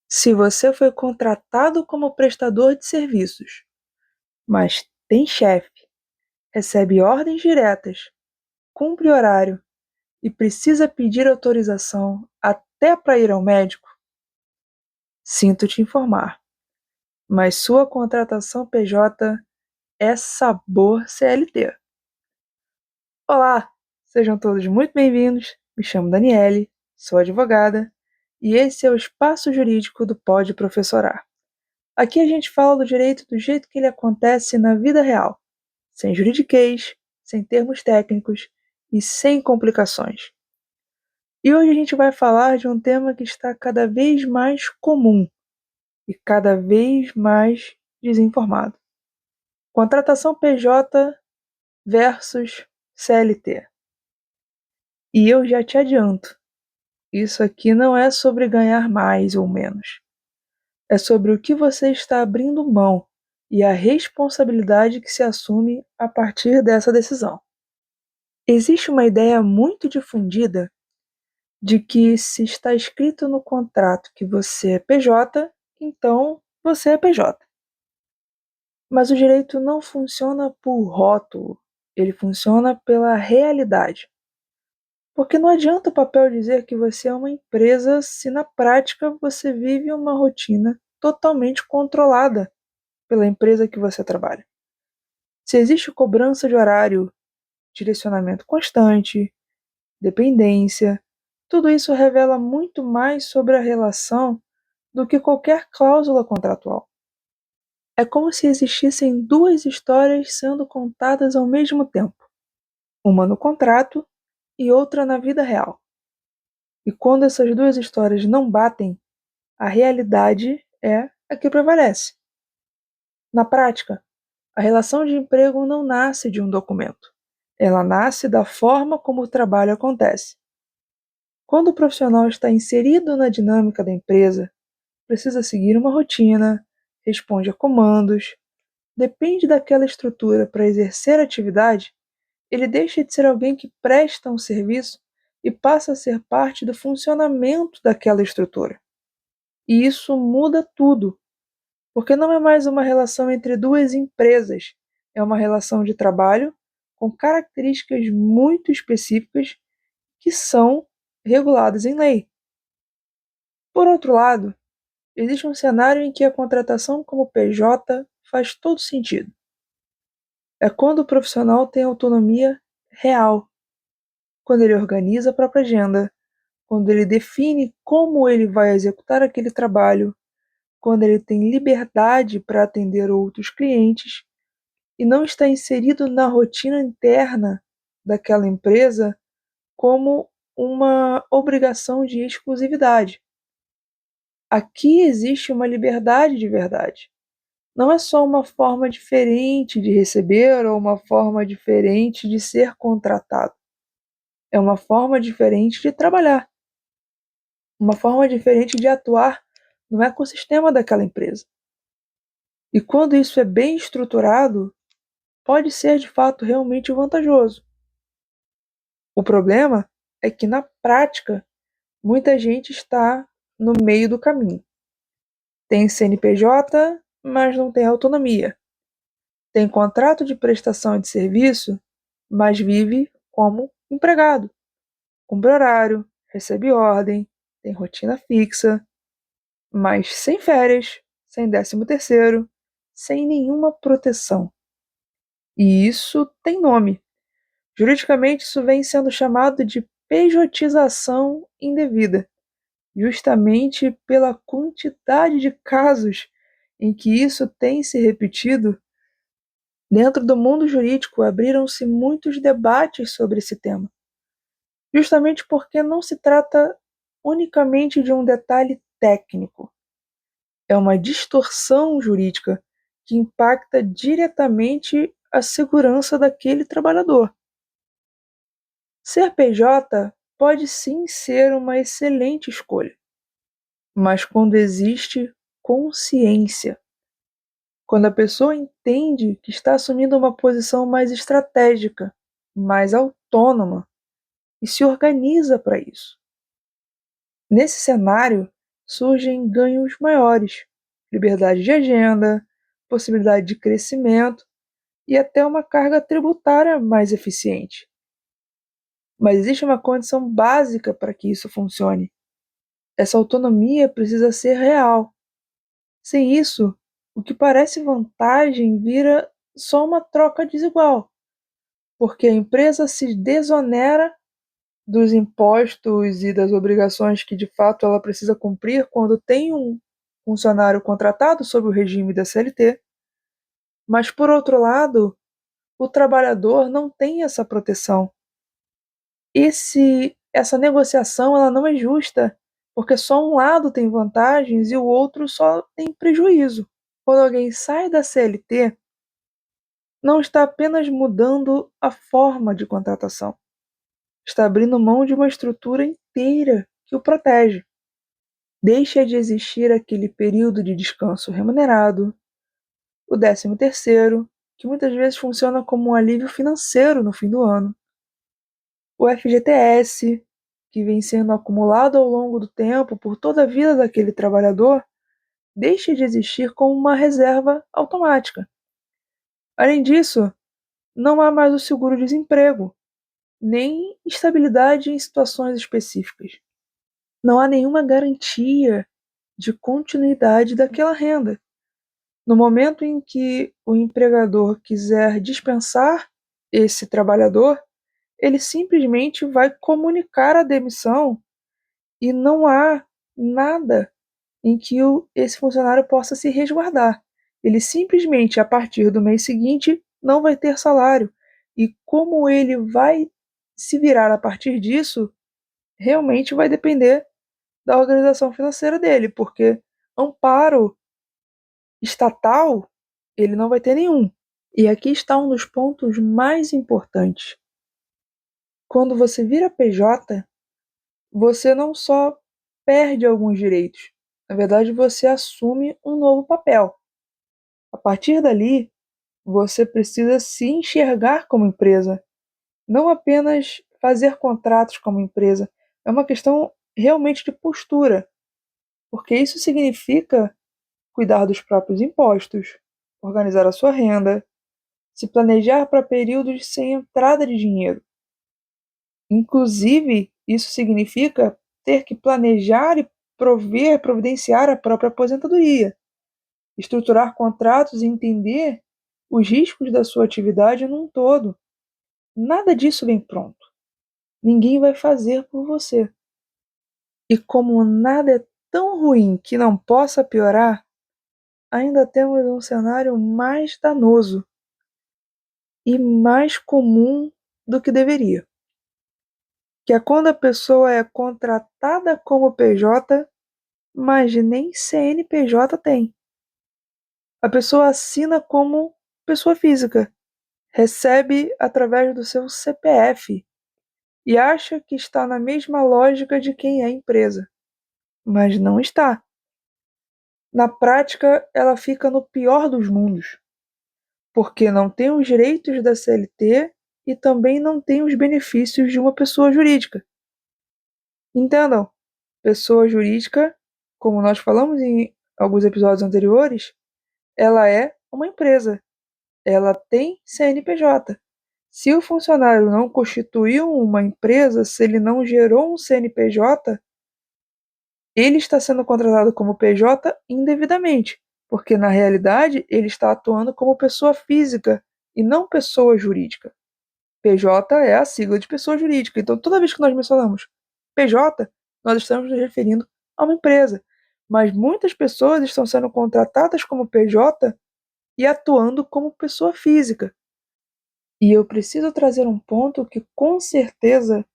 Se você foi contratado como prestador de serviços, mas tem chefe, recebe ordens diretas, cumpre horário e precisa pedir autorização até para ir ao médico, sinto te informar, mas sua contratação PJ é sabor CLT. Olá, sejam todos muito bem-vindos. Me chamo Daniele, sou advogada e esse é o Espaço Jurídico do Pode Professorar. Aqui a gente fala do direito do jeito que ele acontece na vida real, sem juridiquês, sem termos técnicos e sem complicações. E hoje a gente vai falar de um tema que está cada vez mais comum e cada vez mais desinformado. Contratação PJ versus CLT. E eu já te adianto, isso aqui não é sobre ganhar mais ou menos. É sobre o que você está abrindo mão e a responsabilidade que se assume a partir dessa decisão. Existe uma ideia muito difundida de que se está escrito no contrato que você é PJ, então você é PJ. Mas o direito não funciona por rótulo, ele funciona pela realidade. Porque não adianta o papel dizer que você é uma empresa se na prática você vive uma rotina totalmente controlada pela empresa que você trabalha. Se existe cobrança de horário, direcionamento constante, dependência, tudo isso revela muito mais sobre a relação do que qualquer cláusula contratual. É como se existissem duas histórias sendo contadas ao mesmo tempo, uma no contrato e outra na vida real. E quando essas duas histórias não batem, a realidade é a que prevalece. Na prática, a relação de emprego não nasce de um documento. Ela nasce da forma como o trabalho acontece. Quando o profissional está inserido na dinâmica da empresa, precisa seguir uma rotina, responde a comandos, depende daquela estrutura para exercer a atividade, ele deixa de ser alguém que presta um serviço e passa a ser parte do funcionamento daquela estrutura. E isso muda tudo, porque não é mais uma relação entre duas empresas, é uma relação de trabalho com características muito específicas que são reguladas em lei. Por outro lado, existe um cenário em que a contratação como PJ faz todo sentido. É quando o profissional tem autonomia real, quando ele organiza a própria agenda, quando ele define como ele vai executar aquele trabalho, quando ele tem liberdade para atender outros clientes e não está inserido na rotina interna daquela empresa como uma obrigação de exclusividade. Aqui existe uma liberdade de verdade. Não é só uma forma diferente de receber ou uma forma diferente de ser contratado. É uma forma diferente de trabalhar, uma forma diferente de atuar no ecossistema daquela empresa. E quando isso é bem estruturado, pode ser de fato realmente vantajoso. O problema é que na prática, muita gente está no meio do caminho. Tem CNPJ, mas não tem autonomia. Tem contrato de prestação de serviço, mas vive como empregado. Cumpre horário, recebe ordem, tem rotina fixa, mas sem férias, sem 13º, sem nenhuma proteção. E isso tem nome. Juridicamente, isso vem sendo chamado de pejotização indevida, justamente pela quantidade de casos em que isso tem se repetido. Dentro do mundo jurídico, abriram-se muitos debates sobre esse tema, justamente porque não se trata unicamente de um detalhe técnico. É uma distorção jurídica que impacta diretamente a segurança daquele trabalhador. Ser PJ pode sim ser uma excelente escolha, mas quando existe consciência, quando a pessoa entende que está assumindo uma posição mais estratégica, mais autônoma e se organiza para isso. Nesse cenário, surgem ganhos maiores, liberdade de agenda, possibilidade de crescimento e até uma carga tributária mais eficiente. Mas existe uma condição básica para que isso funcione. Essa autonomia precisa ser real. Sem isso, o que parece vantagem vira só uma troca desigual, porque a empresa se desonera dos impostos e das obrigações que de fato ela precisa cumprir quando tem um funcionário contratado sob o regime da CLT, mas por outro lado, o trabalhador não tem essa proteção. Essa negociação ela não é justa, porque só um lado tem vantagens e o outro só tem prejuízo. Quando alguém sai da CLT, não está apenas mudando a forma de contratação, está abrindo mão de uma estrutura inteira que o protege. Deixa de existir aquele período de descanso remunerado, o 13º, que muitas vezes funciona como um alívio financeiro no fim do ano, o FGTS, que vem sendo acumulado ao longo do tempo por toda a vida daquele trabalhador, deixa de existir como uma reserva automática. Além disso, não há mais o seguro-desemprego, nem estabilidade em situações específicas. Não há nenhuma garantia de continuidade daquela renda. No momento em que o empregador quiser dispensar esse trabalhador, ele simplesmente vai comunicar a demissão e não há nada em que esse funcionário possa se resguardar. Ele simplesmente, a partir do mês seguinte, não vai ter salário. E como ele vai se virar a partir disso, realmente vai depender da organização financeira dele, porque amparo estatal ele não vai ter nenhum. E aqui está um dos pontos mais importantes. Quando você vira PJ, você não só perde alguns direitos, na verdade você assume um novo papel. A partir dali, você precisa se enxergar como empresa, não apenas fazer contratos como empresa. É uma questão realmente de postura, porque isso significa cuidar dos próprios impostos, organizar a sua renda, se planejar para períodos sem entrada de dinheiro. Inclusive, isso significa ter que planejar e providenciar a própria aposentadoria, estruturar contratos e entender os riscos da sua atividade num todo. Nada disso vem pronto. Ninguém vai fazer por você. E como nada é tão ruim que não possa piorar, ainda temos um cenário mais danoso e mais comum do que deveria, que é quando a pessoa é contratada como PJ, mas nem CNPJ tem. A pessoa assina como pessoa física, recebe através do seu CPF e acha que está na mesma lógica de quem é empresa, mas não está. Na prática, ela fica no pior dos mundos, porque não tem os direitos da CLT e também não tem os benefícios de uma pessoa jurídica. Entendam, pessoa jurídica, como nós falamos em alguns episódios anteriores, ela é uma empresa, ela tem CNPJ. Se o funcionário não constituiu uma empresa, se ele não gerou um CNPJ, ele está sendo contratado como PJ indevidamente, porque na realidade ele está atuando como pessoa física e não pessoa jurídica. PJ é a sigla de pessoa jurídica. Então, toda vez que nós mencionamos PJ, nós estamos nos referindo a uma empresa. Mas muitas pessoas estão sendo contratadas como PJ e atuando como pessoa física. E eu preciso trazer um ponto que, com certeza,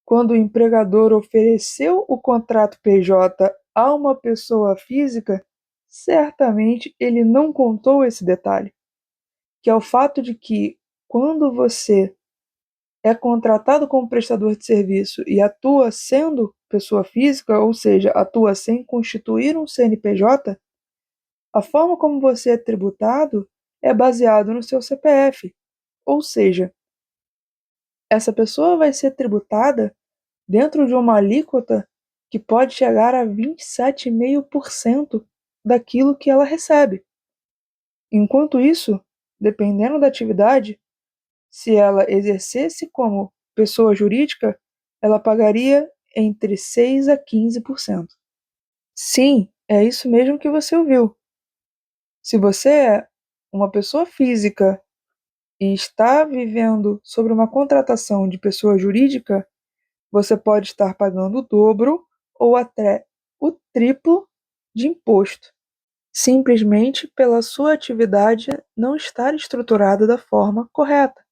quando o empregador ofereceu o contrato PJ a uma pessoa física, certamente ele não contou esse detalhe, que é o fato de que, quando você é contratado como prestador de serviço e atua sendo pessoa física, ou seja, atua sem constituir um CNPJ, a forma como você é tributado é baseado no seu CPF. Ou seja, essa pessoa vai ser tributada dentro de uma alíquota que pode chegar a 27,5% daquilo que ela recebe. Enquanto isso, dependendo da atividade, se ela exercesse como pessoa jurídica, ela pagaria entre 6 a 15%. Sim, é isso mesmo que você ouviu. Se você é uma pessoa física e está vivendo sobre uma contratação de pessoa jurídica, você pode estar pagando o dobro ou até o triplo de imposto, simplesmente pela sua atividade não estar estruturada da forma correta.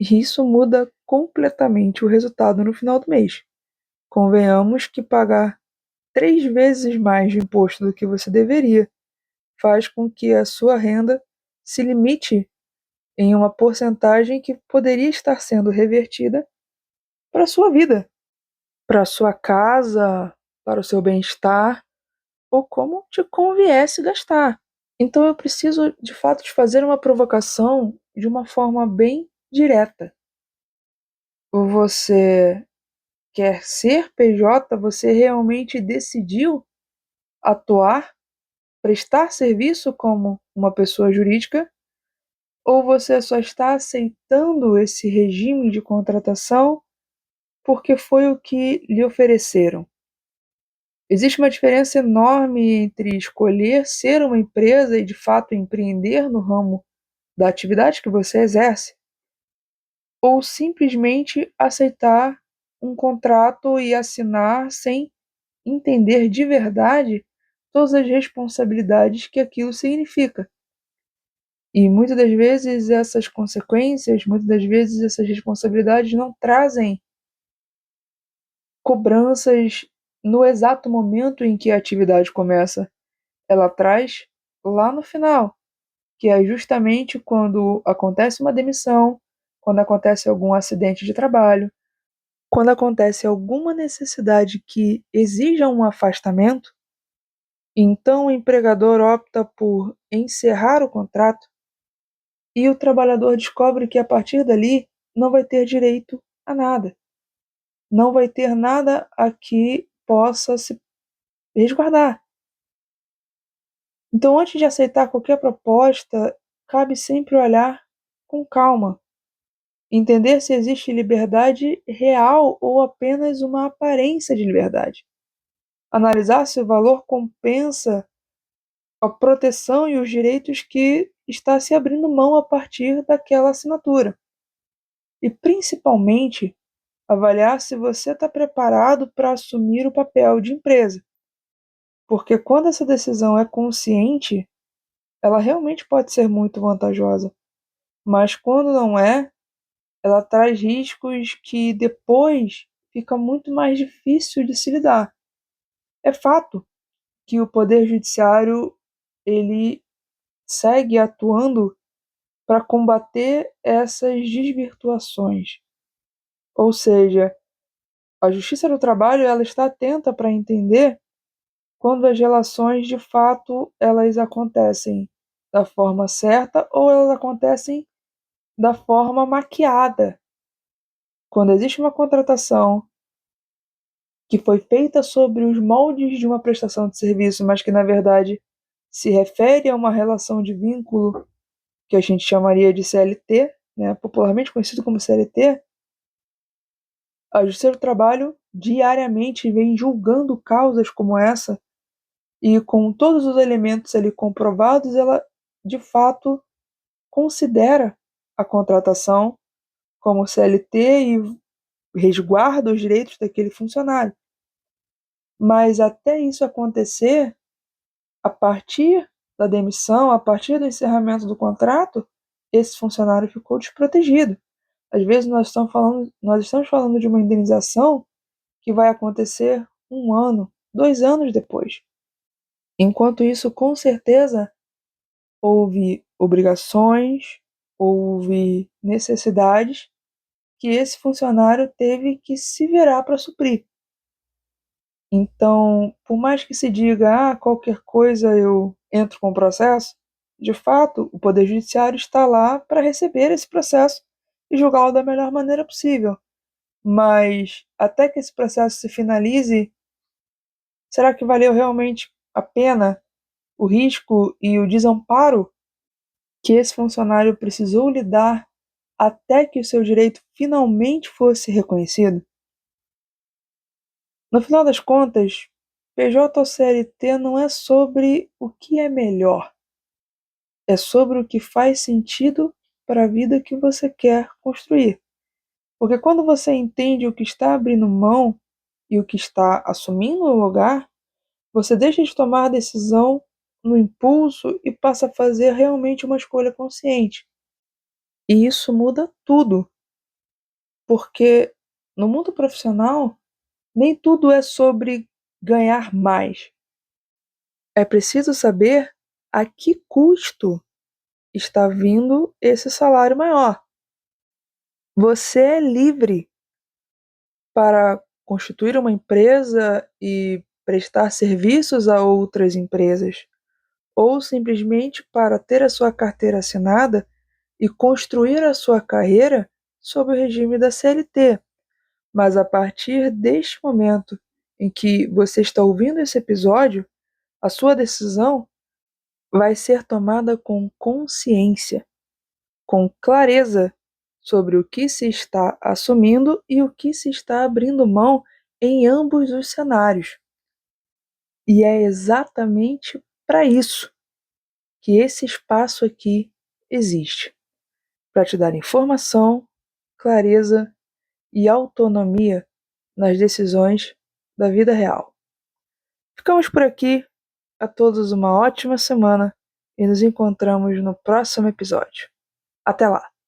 E isso muda completamente o resultado no final do mês. Convenhamos que pagar 3 vezes mais de imposto do que você deveria faz com que a sua renda se limite em uma porcentagem que poderia estar sendo revertida para a sua vida, para a sua casa, para o seu bem-estar, ou como te conviesse gastar. Então eu preciso, de fato, te fazer uma provocação de uma forma bem direta. Você quer ser PJ? Você realmente decidiu atuar, prestar serviço como uma pessoa jurídica? Ou você só está aceitando esse regime de contratação porque foi o que lhe ofereceram? Existe uma diferença enorme entre escolher ser uma empresa e de fato empreender no ramo da atividade que você exerce, ou simplesmente aceitar um contrato e assinar sem entender de verdade todas as responsabilidades que aquilo significa. E muitas das vezes essas consequências, muitas das vezes essas responsabilidades não trazem cobranças no exato momento em que a atividade começa. Ela traz lá no final, que é justamente quando acontece uma demissão, quando acontece algum acidente de trabalho, quando acontece alguma necessidade que exija um afastamento. Então o empregador opta por encerrar o contrato e o trabalhador descobre que a partir dali não vai ter direito a nada, não vai ter nada a que possa se resguardar. Então, antes de aceitar qualquer proposta, cabe sempre olhar com calma, entender se existe liberdade real ou apenas uma aparência de liberdade, analisar se o valor compensa a proteção e os direitos que está se abrindo mão a partir daquela assinatura. E, principalmente, avaliar se você está preparado para assumir o papel de empresa. Porque quando essa decisão é consciente, ela realmente pode ser muito vantajosa. Mas quando não é, ela traz riscos que depois fica muito mais difícil de se lidar. É fato que o poder judiciário ele segue atuando para combater essas desvirtuações. Ou seja, a Justiça do Trabalho ela está atenta para entender quando as relações de fato elas acontecem da forma certa ou elas acontecem da forma maquiada. Quando existe uma contratação que foi feita sobre os moldes de uma prestação de serviço, mas que na verdade se refere a uma relação de vínculo que a gente chamaria de CLT, né, popularmente conhecido como CLT, a Justiça do Trabalho diariamente vem julgando causas como essa e com todos os elementos ali comprovados, ela de fato considera a contratação como CLT e resguarda os direitos daquele funcionário. Mas até isso acontecer, a partir da demissão, a partir do encerramento do contrato, esse funcionário ficou desprotegido. Às vezes nós estamos falando de uma indenização que vai acontecer 1 ano, 2 anos depois. Enquanto isso, com certeza, houve obrigações, houve necessidades que esse funcionário teve que se virar para suprir. Então, por mais que se diga, qualquer coisa eu entro com o processo, de fato, o Poder Judiciário está lá para receber esse processo e julgá-lo da melhor maneira possível. Mas, até que esse processo se finalize, Será que valeu realmente a pena o risco e o desamparo que esse funcionário precisou lidar até que o seu direito finalmente fosse reconhecido? No final das contas, PJ ou CLT não é sobre o que é melhor, é sobre o que faz sentido para a vida que você quer construir. Porque quando você entende o que está abrindo mão e o que está assumindo o lugar, você deixa de tomar decisão no impulso e passa a fazer realmente uma escolha consciente. E isso muda tudo, porque no mundo profissional, nem tudo é sobre ganhar mais. É preciso saber a que custo está vindo esse salário maior. Você é livre para constituir uma empresa e prestar serviços a outras empresas, ou simplesmente para ter a sua carteira assinada e construir a sua carreira sob o regime da CLT. Mas a partir deste momento em que você está ouvindo esse episódio, a sua decisão vai ser tomada com consciência, com clareza sobre o que se está assumindo e o que se está abrindo mão em ambos os cenários. E é exatamente para isso que esse espaço aqui existe, para te dar informação, clareza e autonomia nas decisões da vida real. Ficamos por aqui. A todos uma ótima semana e nos encontramos no próximo episódio. Até lá!